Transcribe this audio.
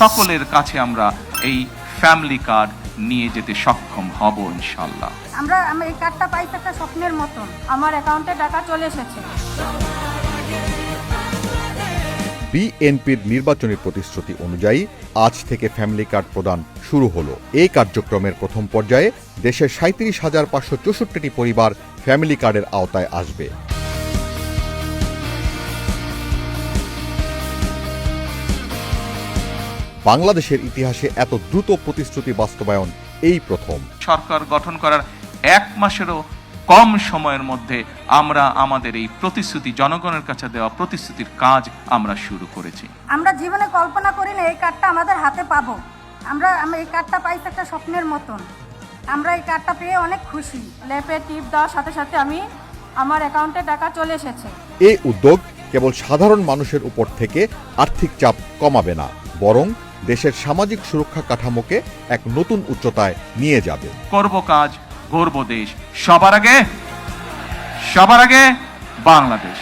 সকলের কাছে আমরা এই ফ্যামিলি কার্ড নিয়ে যেতে সক্ষম হব ইনশাআল্লাহ। আমি এই কার্ডটা পাইছি একটা স্বপ্নের মতন, আমার অ্যাকাউন্টে টাকা চলে এসেছে। বিএনপির নির্বাচনী প্রতিশ্রুতি অনুযায়ী আজ থেকে ফ্যামিলি কার্ড প্রদান শুরু হলো। এই কার্যক্রমের প্রথম পর্যায়ে দেশের 37,564টি পরিবার ফ্যামিলি কার্ডের আওতায় আসবে। বাংলাদেশের ইতিহাসে এত দ্রুত প্রতিশ্রুতি বাস্তবায়ন এই প্রথম। সরকার গঠন করার 1 মাসেরও কম সময়ের মধ্যে আমরা আমাদের এই প্রতিশ্রুতি, জনগণের কাছে দেওয়া প্রতিশ্রুতির কাজ আমরা শুরু করেছি। আমরা জীবনে কল্পনা করি না এই কার্ডটা আমাদের হাতে পাবো। আমি এই কার্ডটা পাইছি একটা স্বপ্নের মতন। আমরা এই কার্ডটা পেয়ে অনেক খুশি। লেপে টিপ দেওয়ার সাথে সাথে আমার অ্যাকাউন্টে টাকা চলে এসেছে। এই উদ্যোগ কেবল সাধারণ মানুষের উপর থেকে আর্থিক চাপ কমাবে না, বরং দেশের সামাজিক সুরক্ষা কাঠামোকে এক নতুন উচ্চতায় নিয়ে যাবে। করব কাজ, গর্ব দেশ, সবার আগে বাংলাদেশ।